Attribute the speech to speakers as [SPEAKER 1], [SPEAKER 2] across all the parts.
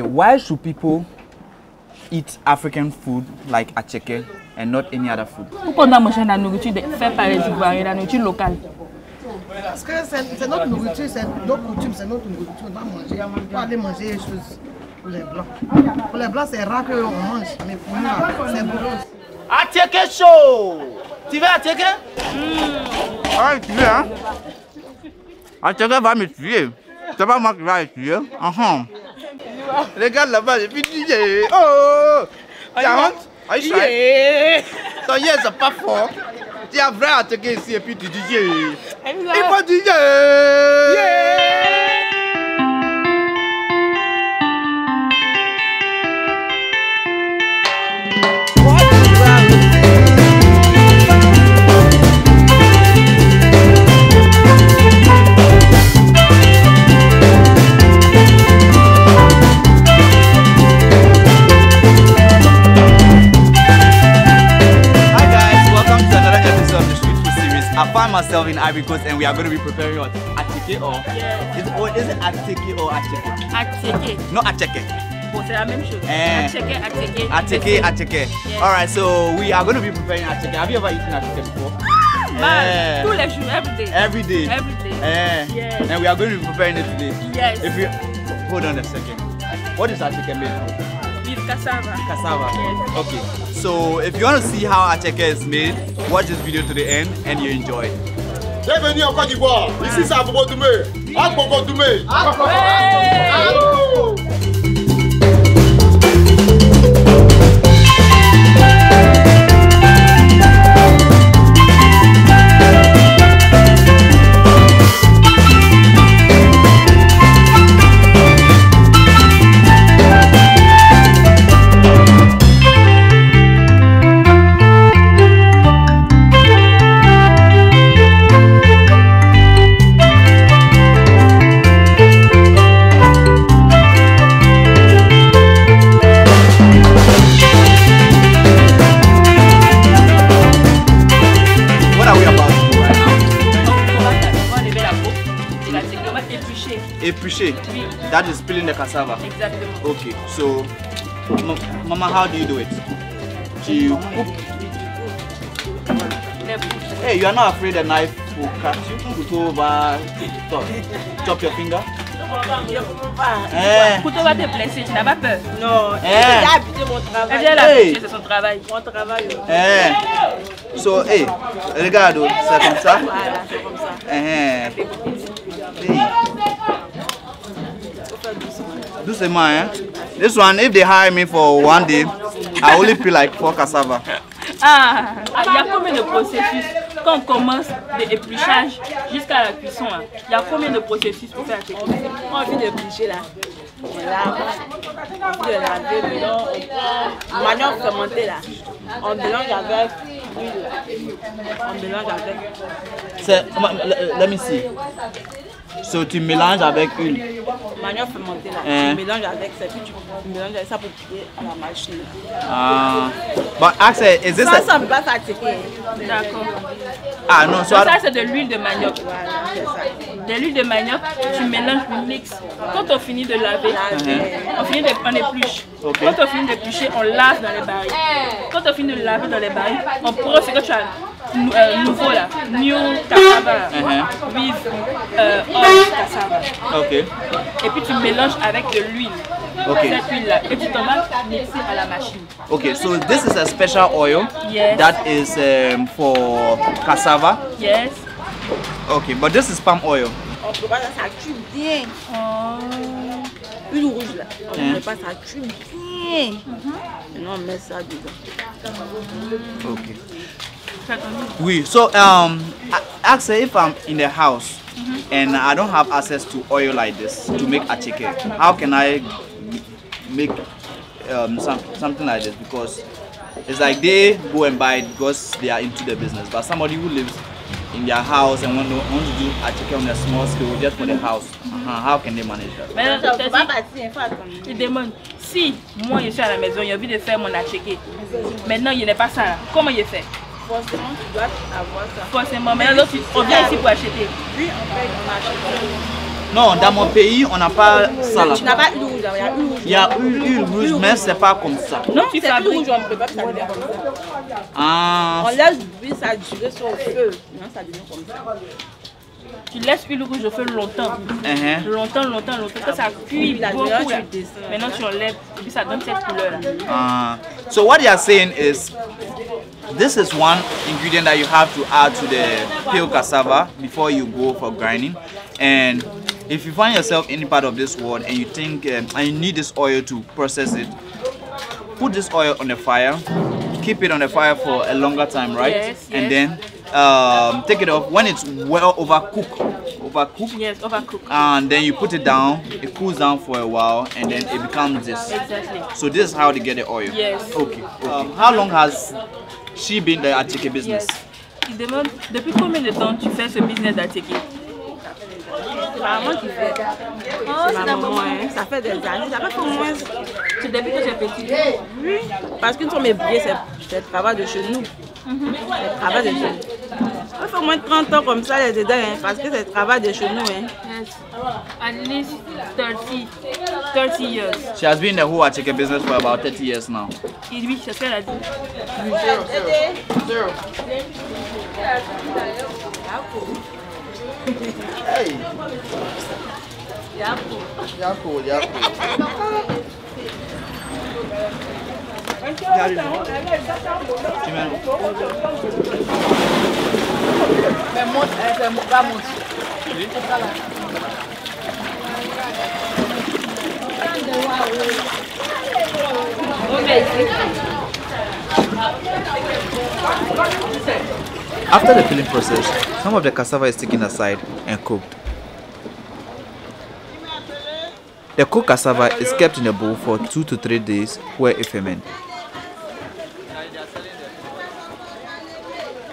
[SPEAKER 1] Why should people eat African food like Acheke and not any other food?
[SPEAKER 2] Pourquoi on doit manger la nourriture faite par les Ivoiriens, la nourriture locale?
[SPEAKER 3] Parce que c'est notre nourriture, c'est notre coutume, c'est notre nourriture. On doit manger, on doit aller manger les choses pour les blancs. Pour les blancs, c'est rare qu'on mange, mais pour nous, c'est bon.
[SPEAKER 4] Attiéké chaud! Tu veux Attiéké?
[SPEAKER 1] Ah, tu veux, hein? Attiéké va me tuer. C'est pas moi qui va le tuer.
[SPEAKER 4] Regarde là-bas, et puis DJ. Oh! Tu as honte? Ton yeah, c'est pas fort. Tu as vrai Attiéké ici et puis tu DJ. Il faut DJ!
[SPEAKER 1] I find myself in Ivory Coast and we are going to be preparing what? Attiéké or?
[SPEAKER 2] Yeah.
[SPEAKER 1] Is it Attiéké or Acheke?
[SPEAKER 2] Attiéké.
[SPEAKER 1] No Acheke.
[SPEAKER 2] Bon, c'est la même chose. Attiéké, Attiéké.
[SPEAKER 1] Attiéké, Acheke.
[SPEAKER 2] Yes.
[SPEAKER 1] Alright, so we are going to be preparing Acheke. Have you ever eaten Acheke before?
[SPEAKER 2] Tous les jours, every day.
[SPEAKER 1] Every day.
[SPEAKER 2] Every day.
[SPEAKER 1] Yes. And we are going to be preparing it today.
[SPEAKER 2] Yes.
[SPEAKER 1] If you hold on a second. What is Acheke made from?
[SPEAKER 2] With cassava.
[SPEAKER 1] Cassava.
[SPEAKER 2] Yes.
[SPEAKER 1] Okay. So if you want to see how Acheke is made, watch this video to the end and you enjoy.
[SPEAKER 4] Bienvenue en Côte d'Ivoire. Ici c'est Abobo Doumé. Abobo Doumé.
[SPEAKER 1] Épluché.
[SPEAKER 2] Oui.
[SPEAKER 1] That is peeling the cassava.
[SPEAKER 2] Exactement.
[SPEAKER 1] Okay, so Mama, how do you do it? You cook. Hey, you are not afraid the knife will cut you? Couteau va chop your finger?
[SPEAKER 2] Couteau va te blesser, tu n'as pas peur?
[SPEAKER 5] Non, j'ai habité mon travail.
[SPEAKER 2] Elle a habitué, c'est son travail.
[SPEAKER 5] Mon travail.
[SPEAKER 1] So, hey, regarde, c'est comme ça?
[SPEAKER 5] Voilà, c'est comme ça.
[SPEAKER 1] Hey. Doucement, hein? This one, if they hire me for one day, I only peel like 4 cassava.
[SPEAKER 2] Ah, il y a combien de processus quand on commence de l'épluchage jusqu'à la cuisson? Il y a combien de processus pour faire Attiéké?
[SPEAKER 5] On vient d'éplucher là. On lave, on vient de laver, maintenant on prend manioc fermenté là. On mélange avec l'huile. On mélange avec.
[SPEAKER 1] Let me see. So tu mélanges avec huile.
[SPEAKER 5] Manioc fermenté là. Tu mélanges avec ça, puis tu mélanges avec ça pour cuire à la machine.
[SPEAKER 1] But actually, is this
[SPEAKER 5] Ça ne pas Attiéké.
[SPEAKER 2] D'accord.
[SPEAKER 1] Ah non,
[SPEAKER 2] ça c'est de l'huile de manioc.
[SPEAKER 5] Voilà, c'est ça.
[SPEAKER 2] De l'huile de manioc, tu mélanges, tu mixes. Quand on finit de laver, on épluche.
[SPEAKER 1] Okay.
[SPEAKER 2] Quand on finit d'éplucher, on lave dans les barils. Quand on finit de laver dans les barils, on prend ce que tu as nouveau là, new cassava with old cassava.
[SPEAKER 1] Okay.
[SPEAKER 2] Et puis tu mélanges avec de l'huile.
[SPEAKER 1] Okay.
[SPEAKER 2] Cette huile là. Et puis tu vas mixer à la machine.
[SPEAKER 1] Okay, so this is a special oil.
[SPEAKER 2] Yes.
[SPEAKER 1] That is for cassava.
[SPEAKER 2] Yes.
[SPEAKER 1] Okay, but this is palm oil.
[SPEAKER 5] On prépare ça, ça cuit bien. Huile rouge là. On prépare ça, cuit bien. Maintenant on met ça dedans.
[SPEAKER 1] Okay. Oui, so actually if I'm in the house and I don't have access to oil like this to make Acheke, how can I make something like this? Because it's like they go and buy it because they are into the business, but somebody who lives in their house and want to do Acheke on a small scale just for the house, how can they manage that?
[SPEAKER 2] Mais je demande, si moi je suis à la maison, j'ai envie de faire mon Acheke, maintenant il n'est pas ça, comment il fait?
[SPEAKER 5] Forcément, tu dois avoir ça.
[SPEAKER 2] Forcément, mais alors on vient ici pour acheter.
[SPEAKER 5] Oui, on achète.
[SPEAKER 1] Non, dans mon pays, on n'a pas ça là.
[SPEAKER 5] Tu n'as pas l'huile. là, il y a huile rouge.
[SPEAKER 1] Il y a huile rouge, mais c'est pas comme ça.
[SPEAKER 5] Non, tu fais huile rouge, on prépare, ça devient comme ça.
[SPEAKER 1] Ah.
[SPEAKER 5] On laisse l'huile, ça durer sur le feu. Non, ça devient comme ça.
[SPEAKER 2] Tu laisses huile rouge au feu longtemps. Longtemps. Quand ça cuit beaucoup, là. Maintenant tu enlèves et puis ça donne cette couleur là.
[SPEAKER 1] So what you are saying is, this is one ingredient that you have to add to the pale cassava before you go for grinding. And if you find yourself in any part of this world and you think and you need this oil to process it, put this oil on the fire, keep it on the fire for a longer time, right?
[SPEAKER 2] Yes,
[SPEAKER 1] and then take it off when it's well overcooked.
[SPEAKER 2] Yes, overcooked.
[SPEAKER 1] And then you put it down, it cools down for a while, and then it becomes this.
[SPEAKER 2] Exactly.
[SPEAKER 1] So this is how they get the oil.
[SPEAKER 2] Yes.
[SPEAKER 1] Okay. How long has she been the Attiéké business?
[SPEAKER 2] Yes. Il demande depuis combien de temps tu fais ce business d'Attiéké?
[SPEAKER 5] C'est maman qui fait.
[SPEAKER 2] Oh, c'est
[SPEAKER 5] ma maman, hein. Ça fait des années. Ça fait au moins.
[SPEAKER 2] C'est depuis que j'ai petit.
[SPEAKER 5] Oui. Parce qu'une fois mes billets, c'est le travail de chez nous. C'est le travail de chez nous. Ça fait au moins 30 ans comme ça, les dedans, hein, parce que c'est le travail de chez nous. Hein.
[SPEAKER 2] Yes. At least 30 years.
[SPEAKER 1] She has been in the whole Attiéké business for about 30 years now.
[SPEAKER 2] Et oui, c'est ce qu'elle a dit.
[SPEAKER 4] Hey. Yako.
[SPEAKER 1] After the peeling process, some of the cassava is taken aside and cooked. The cooked cassava is kept in a bowl for 2 to 3 days where it ferments.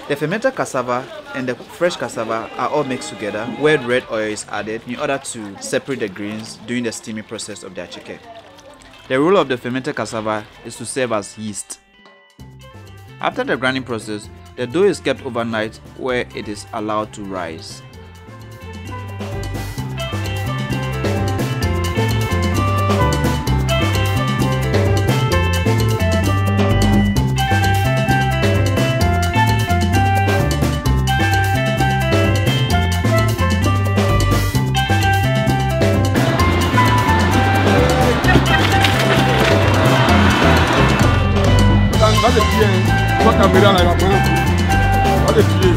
[SPEAKER 1] The fermented cassava and the fresh cassava are all mixed together where red oil is added in order to separate the grains during the steaming process of the Acheke. The role of the fermented cassava is to serve as yeast. After the grinding process, the dough is kept overnight where it is allowed to rise.
[SPEAKER 4] Va le pied, toi caméra là, il va prendre un coup. Va le pied.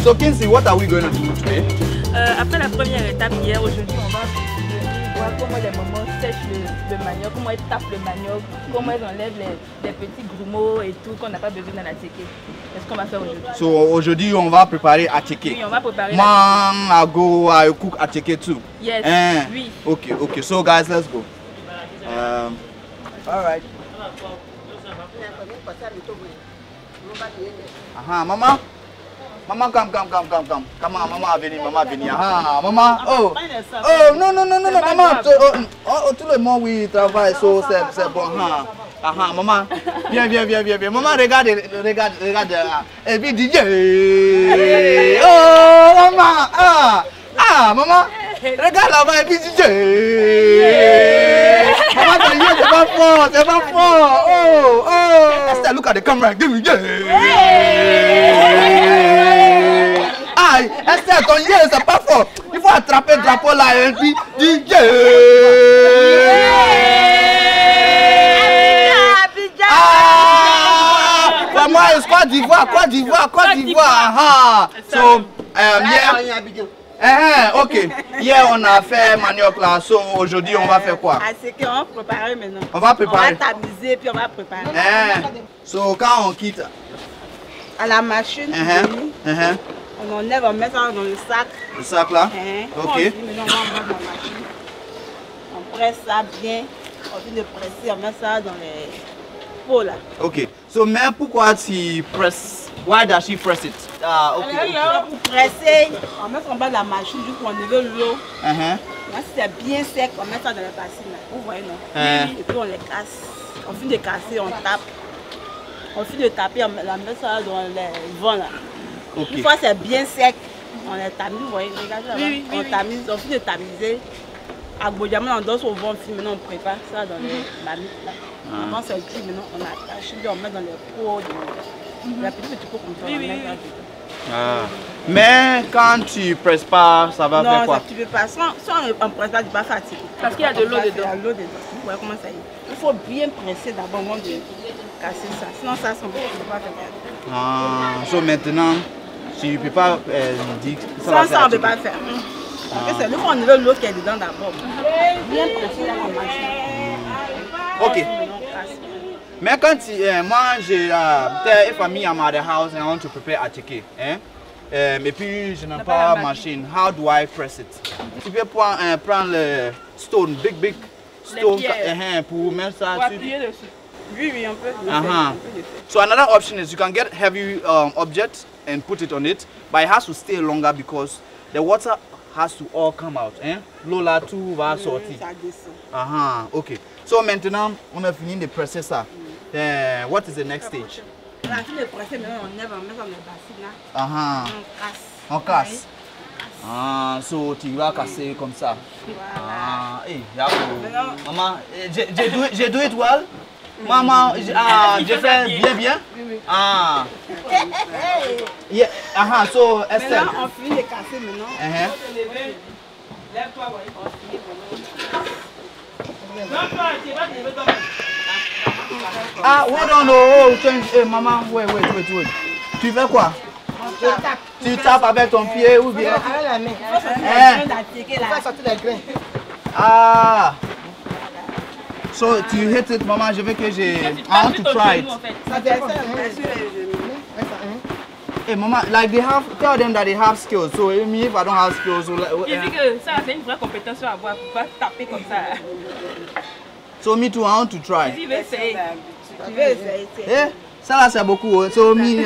[SPEAKER 1] So Kinsey, what are we going to do today?
[SPEAKER 2] Après la première étape hier, aujourd'hui on va voir comment les mamans sèchent le manioc, comment elles tapent le manioc, comment elles enlèvent les petits grumeaux et tout qu'on n'a pas besoin dans l'Attiéké. C'est ce qu'on va faire aujourd'hui.
[SPEAKER 1] So aujourd'hui on va préparer Attiéké.
[SPEAKER 2] Oui, on va préparer
[SPEAKER 1] I cook Attiéké too.
[SPEAKER 2] Yes, oui.
[SPEAKER 1] Okay. So guys, let's go. All right. Mama. Mama, come. Come on, Mama, venez. Mama. Oh, non, Mama. Tout le monde, oui, travaille, so c'est bon. Maman. Viens. Maman, regarde. Et puis, DJ. Oh, maman. Maman. Regarde là-bas, et puis, DJ. Maman, c'est pas fort. Oh. Esther, look at the camera. Give me, Esther, ton yeux, c'est pas fort. Il faut attraper le drapeau là et puis DJ. For moi, c'est Côte d'Ivoire. So, ok. Hier, on a fait manioc là. So, aujourd'hui, on va faire quoi?
[SPEAKER 5] C'est qu'on va préparer maintenant.
[SPEAKER 1] On va préparer.
[SPEAKER 5] On va tamiser puis on va préparer.
[SPEAKER 1] So, quand on quitte
[SPEAKER 5] à la machine, on enlève, on met ça dans le sac.
[SPEAKER 1] Le sac là? Ok.
[SPEAKER 5] Maintenant, on va dans la machine. On presse ça bien. On finit de presser, on met ça dans les pots là.
[SPEAKER 1] Ok. So, mais pourquoi tu presses Why does she press it? Okay.
[SPEAKER 5] Pour presser, on met en bas de la machine, du coup on enlève l'eau. Là, si c'est bien sec, on met ça dans la bassine. Vous voyez, non? Et puis on les casse. On finit de casser, on tape. On finit de taper, on met ça dans les vents là. Une fois c'est bien sec, on les tamise, vous voyez, regardez là-bas. On tamise, on finit de tamiser. À Bodiaman, on danse au vent, maintenant on prépare ça dans les marmites là. Quand c'est cuit, maintenant on attache, on met dans les pots, les petits pots comme ça. On met là.
[SPEAKER 1] Mais quand tu presses pas, ça va faire quoi?
[SPEAKER 5] Non, tu ne peux pas. Si on ne presse pas, tu vas fatiguer.
[SPEAKER 2] Parce qu'il y a de l'eau dedans.
[SPEAKER 5] Il y a de l'eau dedans. Vous voyez comment ça y est. Il faut bien presser d'abord avant de casser ça. Sinon, ça, tu ne peux pas faire.
[SPEAKER 1] So maintenant, tu ne peux pas dire que
[SPEAKER 5] ça on ne peut pas faire. C'est nous qu'on enlève l'eau qui est dedans d'abord. Bien presser dans la machine.
[SPEAKER 1] Ok. Mais quand moi, j'ai if I'm at the house and I want to prepare Attiéké, et puis je n'ai pas machine, how do I press it? Tu peux prendre le stone, big stone, pour mettre ça dessus.
[SPEAKER 5] Oui, un peu.
[SPEAKER 1] So another option is you can get heavy object and put it on it, but it has to stay longer because the water has to all come out. L'eau là tout va sortir. Ok. So maintenant, on a fini de presser ça. What is the next stage?
[SPEAKER 5] On a fini de presser, maintenant on met dans les bassines là.
[SPEAKER 1] On casse. So tu vas casser comme ça. Maman, j'ai do it well. Maman, j'ai fait bien. So Estelle.
[SPEAKER 5] Maintenant on finit de casser maintenant. Lève-toi,
[SPEAKER 1] hold on, change, maman, wait. Tu fais quoi? Tu tapes avec ton pied ou bien?
[SPEAKER 3] Avec la main. Il faut sortir les grains.
[SPEAKER 1] So tu hit it, maman, je veux que I want to try it. Hey, mama, like tell them that they have skills. So me, if I don't have skills,
[SPEAKER 2] il dit que ça c'est une vraie compétence à avoir pour pas taper comme ça.
[SPEAKER 1] So me too, I want to try.
[SPEAKER 2] Il veut essayer.
[SPEAKER 1] Ça là c'est beaucoup. So me,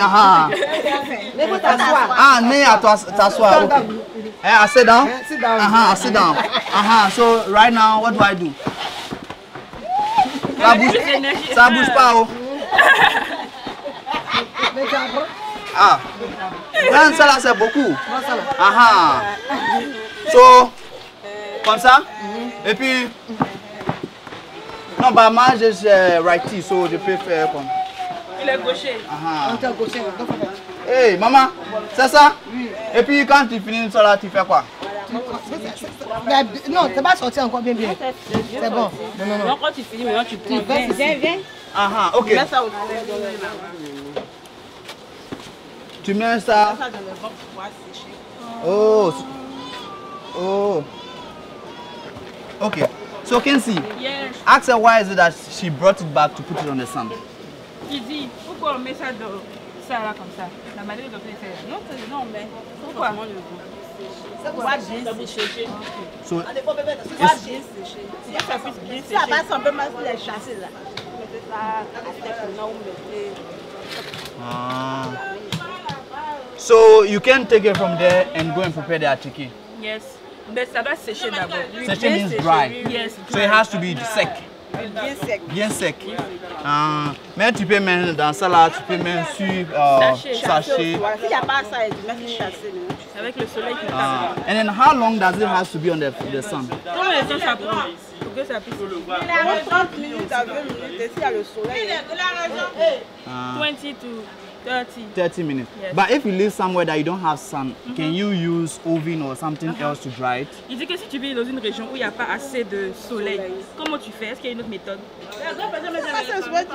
[SPEAKER 3] Mais faut t'asseoir.
[SPEAKER 1] Mais à t'asseoir. Okay. I sit down.
[SPEAKER 3] Sit down.
[SPEAKER 1] I sit down. So right now, what do I do? Ça bouge pas. Ça là c'est beaucoup. So, comme ça. Et puis, non, bah moi je suis righty, so je peux faire comme.
[SPEAKER 2] Il est gaucher.
[SPEAKER 3] On est gaucher.
[SPEAKER 1] Hey, maman, c'est ça? Oui. Et puis quand tu finis ça là, tu fais quoi?
[SPEAKER 3] Non, c'est pas sorti encore bien. C'est bon.
[SPEAKER 5] Non. Quand tu finis, maintenant tu prends. Viens.
[SPEAKER 1] Ok.
[SPEAKER 5] Mets ça au
[SPEAKER 1] tu mets ça.
[SPEAKER 5] Dans le vent pour pouvoir sécher.
[SPEAKER 1] Oh. Okay. So Kenzie,
[SPEAKER 2] Yes.
[SPEAKER 1] ask her why is it that she brought it back to put it on the sun.
[SPEAKER 2] Il dit pourquoi on met ça dans ça là comme ça. La manière dont on fait.
[SPEAKER 5] Non, mais
[SPEAKER 2] pourquoi?
[SPEAKER 5] Ça va bien sécher.
[SPEAKER 1] So,
[SPEAKER 5] Ça va bien sécher. Ça passe un peu mal sur les chasser là. Mettez ça à tête maintenant ou mettez.
[SPEAKER 1] So you can take it from there and go and prepare the Attiéké.
[SPEAKER 2] Yes. Mais ça doit sécher d'abord.
[SPEAKER 1] Sécher means dry.
[SPEAKER 2] Yes.
[SPEAKER 1] So it has to be sec. Bien sec. Mais tu peux mettre dans ça là, tu peux mettre sur sachet.
[SPEAKER 5] S'il n'y a pas ça, tu mets chasser.
[SPEAKER 2] Avec le soleil qui tape.
[SPEAKER 1] And then how long does it have to be on the sun?
[SPEAKER 2] Combien de temps ça prend pour que ça puisse?
[SPEAKER 5] 30 minutes à 20 minutes. Et s'il y a le soleil.
[SPEAKER 2] 20 to
[SPEAKER 1] 30 minutes.
[SPEAKER 2] Yes.
[SPEAKER 1] But if you live somewhere that you don't have sun, can you use oven or something else to dry it?
[SPEAKER 2] Il dit que si tu vis dans une région où il n'y a pas assez de soleil, comment tu fais? Est-ce qu'il y a une autre méthode?
[SPEAKER 5] Tu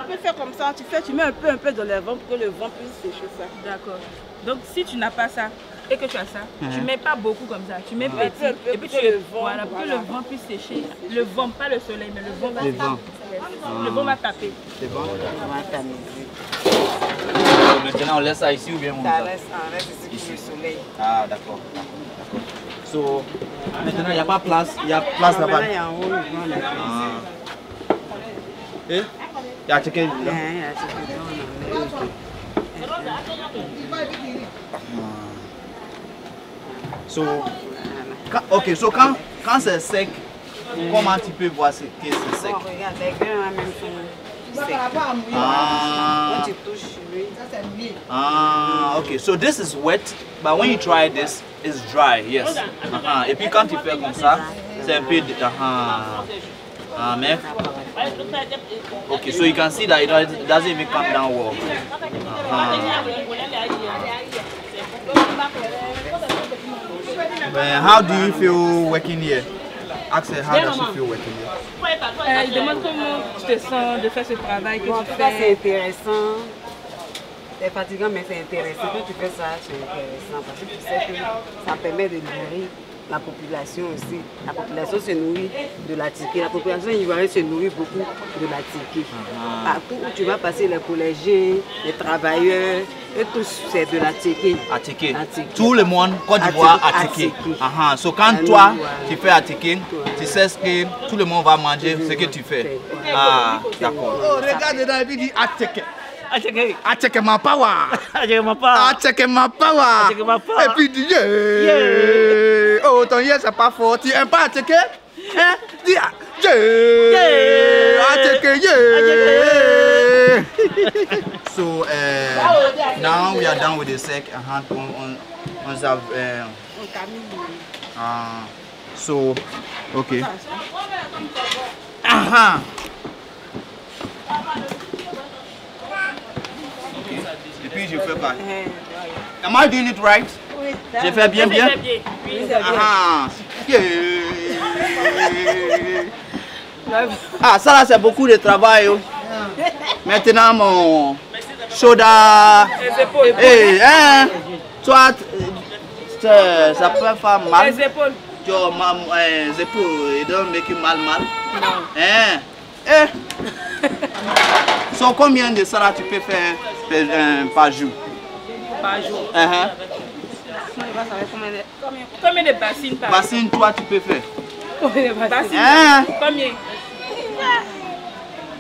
[SPEAKER 5] peux faire comme ça, tu mets un peu dans le vent pour que le vent puisse sécher ça.
[SPEAKER 2] D'accord. Donc si tu n'as pas ça et que tu as ça, tu ne mets pas beaucoup comme ça, tu mets petit et puis tu voilà, pour que le vent puisse sécher. Le vent, pas le soleil, mais le vent va taper. Le vent va taper.
[SPEAKER 1] C'est bon? Maintenant on laisse ça ici ou bien on
[SPEAKER 5] reste ici le soleil.
[SPEAKER 1] Ah d'accord. So maintenant il n'y a pas place, il y a place là-bas.
[SPEAKER 5] Il y a en haut,
[SPEAKER 1] il y a Acheke. So, ok, so quand c'est sec, comment tu peux voir que c'est sec?
[SPEAKER 5] Regarde, les grains en même temps.
[SPEAKER 1] Ah. Ah, okay. So this is wet, but when you try this, it's dry. Yes. Et puis quand tu fais comme ça, c'est un peu. Mais. Okay, so you can see that it doesn't even come down well. How do you feel working here? Axel, how does you feel working here?
[SPEAKER 2] Il demande comment tu te sens de faire ce travail que tu fais.
[SPEAKER 5] C'est intéressant. C'est fatigant, mais c'est intéressant. Quand tu fais ça, c'est intéressant. Parce que tu sais que ça permet de nourrir la population aussi. La population se nourrit de l'Attiéké. La population ivoirienne se nourrit beaucoup de l'Attiéké. Partout où tu vas passer, les collégiens, les travailleurs, et tous, c'est de l'Attiéké.
[SPEAKER 1] Attiéké. Tout le monde, Côte d'Ivoire, Attiéké. So quand toi, tu fais Attiéké, tu sais que tout le monde va manger ce que tu fais. Ah, d'accord.
[SPEAKER 4] Oh, regarde, il dit Attiéké.
[SPEAKER 2] Attiéké.
[SPEAKER 4] Attiéké ma power.
[SPEAKER 2] Attiéké ma power.
[SPEAKER 4] Attiéké ma power.
[SPEAKER 2] Attiéké ma power.
[SPEAKER 4] Et puis dit yeah. Oh, ton yeah, c'est pas fort. Tu aimes pas Attiéké? Hein? Dis yeah. Attiéké, yeah.
[SPEAKER 1] So now we are done with the sec. So okay. Et puis je fais pas. Am I doing it right? Je fais bien. Ah, ça là c'est beaucoup de travail. Maintenant mon shoulder. Hey, hein? Toi, ça peut faire mal.
[SPEAKER 2] Les épaules.
[SPEAKER 1] Les épaules, ils don't make you mal.
[SPEAKER 2] Non.
[SPEAKER 1] Hein? So combien de ça là tu peux faire par jour?
[SPEAKER 2] Par jour. Combien de bassines par jour?
[SPEAKER 1] Bassines, toi tu peux faire?
[SPEAKER 2] Combien de bassines? Combien?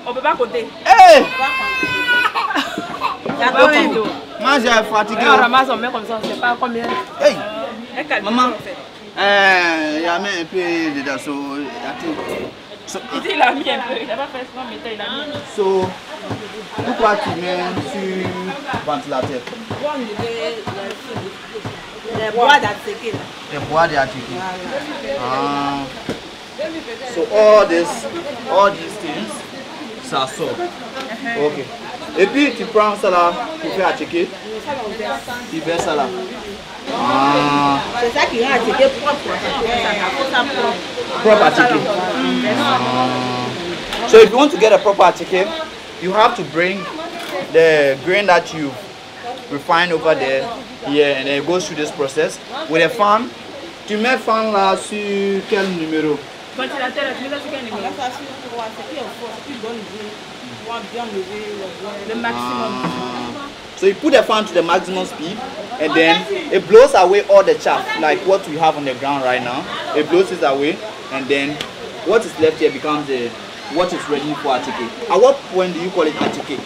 [SPEAKER 2] On peut pas compter.
[SPEAKER 1] Hey!
[SPEAKER 2] Moi
[SPEAKER 1] j'ai fatigué.
[SPEAKER 2] On ramasse, on met comme ça, on ne sait pas combien.
[SPEAKER 1] Hey! Maman, il y a mis un peu dedans.
[SPEAKER 2] Il a mis un peu, il n'a pas fait souvent, mais il a mis.
[SPEAKER 1] So, pourquoi tu mets sur le ventilateur?
[SPEAKER 5] Les bois d'Attiéké.
[SPEAKER 1] Les bois d'Attiéké. So all these things, ça sort. Ok. Et puis tu prends ça là pour faire Attiéké. Tu fais ça là.
[SPEAKER 5] C'est ça qui rend Attiéké propre.
[SPEAKER 1] Proper Attiéké. So if you want to get a proper Attiéké, you have to bring the grain that you refine over there here, and then it goes through this process with a fan. Tu mets fan là sur quel numéro?
[SPEAKER 2] Ventilateur, tu mets ça sur quel numéro? Le maximum.
[SPEAKER 1] So you put the fan to the maximum speed, and then it blows away all the chaff, like what we have on the ground right now. It blows it away, and then what is left here becomes what is ready for Attiéké. At what point do you call it Attiéké?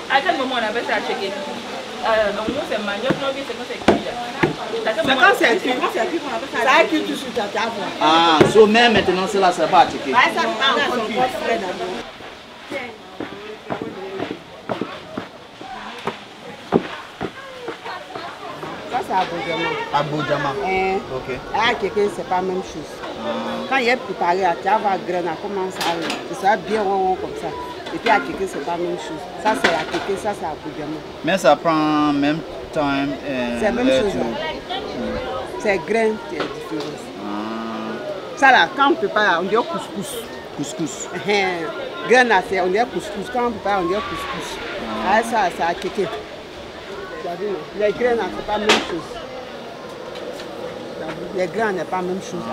[SPEAKER 2] À quel moment on appelle ça Attiéké? C'est manioc, non, c'est quand c'est cuit.
[SPEAKER 5] C'est quand c'est cuit. Ça a cuit tout sur ta table.
[SPEAKER 1] Ah, so même maintenant c'est là, c'est pas Attiéké.
[SPEAKER 5] Ça pas encore cuit. Ça c'est
[SPEAKER 1] ABIDJAN. Ok.
[SPEAKER 5] Attiéké, c'est pas la même chose. Quand il est préparé, tu vas grainer, comment ça va bien rond comme ça. Et puis Attiéké, c'est pas la même chose. Ça c'est Attiéké, ça c'est ABIDJAN.
[SPEAKER 1] Mais ça prend même temps.
[SPEAKER 5] C'est la même chose. C'est grain qui est différent. Ça là, quand on prépare, on dit couscous.
[SPEAKER 1] Couscous.
[SPEAKER 5] Grain là, on dit couscous. Quand on prépare, on dit couscous. Ah, ça c'est Attiéké. Les grains là, c'est pas la même chose. Les grains n'est pas la même chose.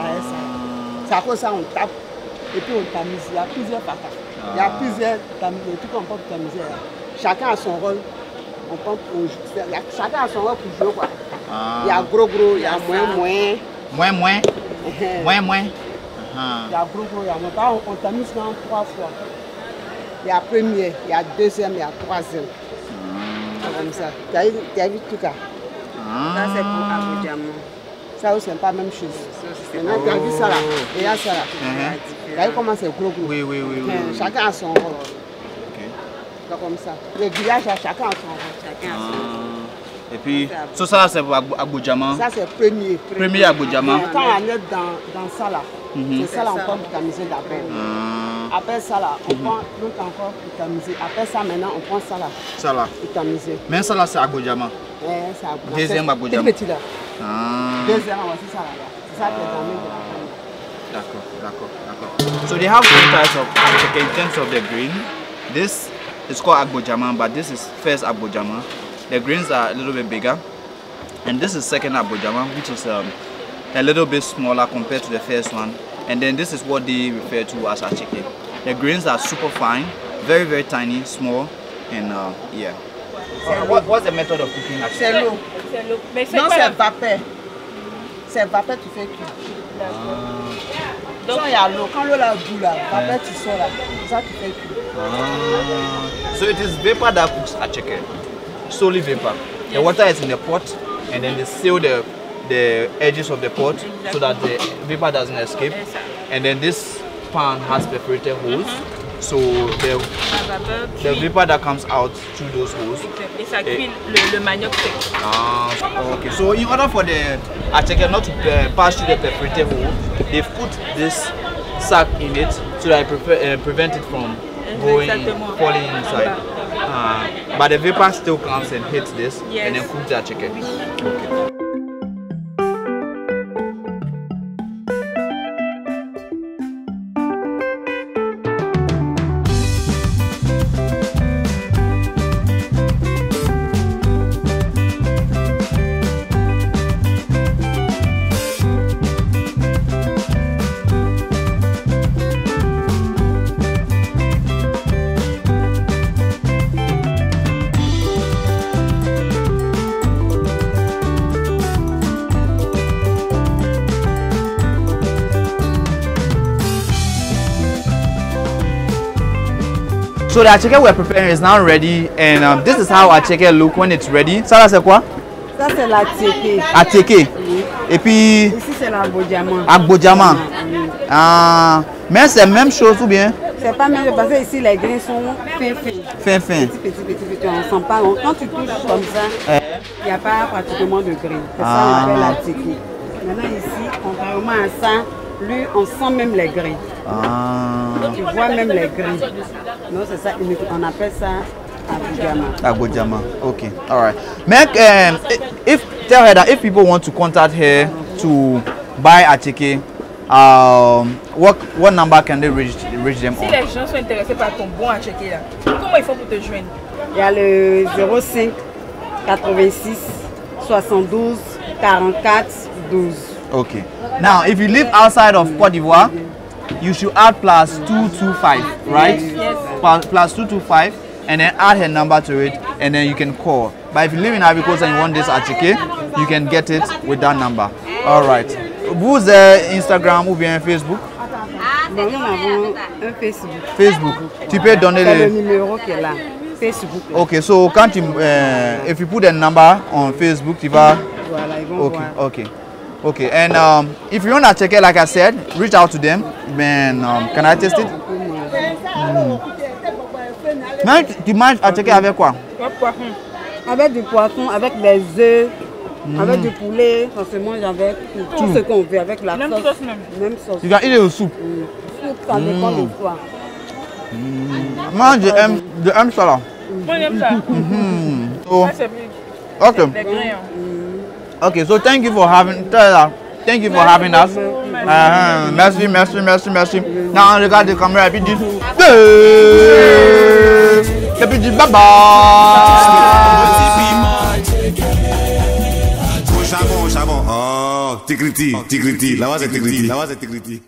[SPEAKER 5] C'est à cause de ça on tape et puis on tamise. Il y a plusieurs patates. Il y a plusieurs trucs qu'on peut tamiser. Chacun a son rôle. Chacun a son rôle pour jouer. Quoi. Il y a gros, il y a moins. Il y a gros, il y a moins. On tamise dans 3 fois. Il y a premier, il y a deuxième, il y a troisième. comme ça. Tu as vu tout cas. Ça c'est pour ABIDJAN. Ça aussi c'est pas la même chose. Maintenant tu as vu ça là. Et il y a ça là. Tu as vu comment c'est gros.
[SPEAKER 1] Oui.
[SPEAKER 5] Chacun a son rôle. C'est comme ça. Le village, chacun a son rôle. Chacun a son rôle.
[SPEAKER 1] Et puis, ça c'est pour ABIDJAN.
[SPEAKER 5] Ça c'est premier.
[SPEAKER 1] Premier ABIDJAN.
[SPEAKER 5] Quand on est dans ça là, c'est ça là encore pour tamiser d'abord. Après ça là, on prend l'autre encore pour tamiser. Après ça maintenant, on prend ça là. Ça là. Pour tamiser.
[SPEAKER 1] Mais ça là c'est ABIDJAN.
[SPEAKER 5] Ouais, c'est ABIDJAN.
[SPEAKER 1] Deuxième ABIDJAN.
[SPEAKER 5] C'est petit là. Deuxième, c'est ça là. C'est ça qui est dans le
[SPEAKER 1] D'accord. So they have two types of Acheke in terms of the green. This is called ABIDJAN, but this is first ABIDJAN. The greens are a little bit bigger, and this is second ABIDJAN, which is a little bit smaller compared to the first one. And then this is what they refer to as Acheke. The grains are super fine, very tiny, small, and yeah. What's the method of cooking Acheke?
[SPEAKER 5] C'est l'eau. Non, c'est vapeur. C'est vapeur tu fais cuire. Donc il y a l'eau. Quand l'eau là bout là, vapeur tu sors là. Ça tu fais cuire.
[SPEAKER 1] So it is vapor that cooks Acheke. Solely vapor. The water is in the pot, and then they seal the edges of the pot so that the vapor doesn't escape. And then this pan has perforated holes, so the vapor that comes out through those holes.
[SPEAKER 2] Et ça cuit le manioc sec.
[SPEAKER 1] Okay. So in order for the Acheke not to pass through the perforated hole, they've put this sack in it so that it prevent it from falling inside. But the vapor still comes and hits this and then cooks the Acheke. Okay. So the Acheke we're preparing is now ready, and this is how Acheke look when it's ready. Ça c'est quoi?
[SPEAKER 5] Ça c'est l'Attiéké.
[SPEAKER 1] Attiéké. Et puis
[SPEAKER 5] ici c'est l'ABIDJAN.
[SPEAKER 1] ABIDJAN. Mais c'est la même chose ou bien?
[SPEAKER 5] C'est pas même parce que ici les grains sont fins.
[SPEAKER 1] Fin.
[SPEAKER 5] Petit. On sent pas. Quand tu touches comme ça, il n'y a pas pratiquement de grains. C'est ça qu'on appelle l'Attiéké. Maintenant ici, contrairement à ça, lui on sent même les grains. Tu vois même les grains. Non, c'est ça, on appelle ça ABIDJAN.
[SPEAKER 1] Okay, all right. Tell her that if people want to contact her to buy Acheke, what number can they reach them on?
[SPEAKER 2] Si les gens sont intéressés par ton bon Acheke là, comment il faut pour te joindre?
[SPEAKER 5] Il y a le 05 86 72 44 12.
[SPEAKER 1] Okay. Now, if you live outside of Côte d'Ivoire, you should add +225, right?
[SPEAKER 2] Yes.
[SPEAKER 1] +225, and then add her number to it, and then you can call. But if you live in Ivory Coast and you want this Acheke, you can get it with that number. All right. Who's Instagram ou bien Facebook?
[SPEAKER 5] Nous avons un Facebook.
[SPEAKER 1] Facebook. Tu peux donner
[SPEAKER 5] le numéro qui est là. Facebook.
[SPEAKER 1] Okay, so if you put the number on Facebook, tu vas.
[SPEAKER 5] Voilà, ils vont voir.
[SPEAKER 1] Okay, and if you want Acheke, like I said, reach out to them. Man, can I taste it? Tu manges Acheke avec quoi?
[SPEAKER 5] Avec du poisson, avec des œufs, avec du poulet. On se mange avec tout ce qu'on veut, avec la sauce. Même sauce.
[SPEAKER 1] Tu vas eat the soup.
[SPEAKER 5] Soup, ça dépend de toi.
[SPEAKER 1] Moi, j'aime ça là.
[SPEAKER 2] Moi, j'aime ça.
[SPEAKER 1] So, okay, so thank you for having us. Merci. Now regarde the camera, puis dis bye bye.
[SPEAKER 6] Charbon. Oh, tigriti. Là-bas c'est tigriti.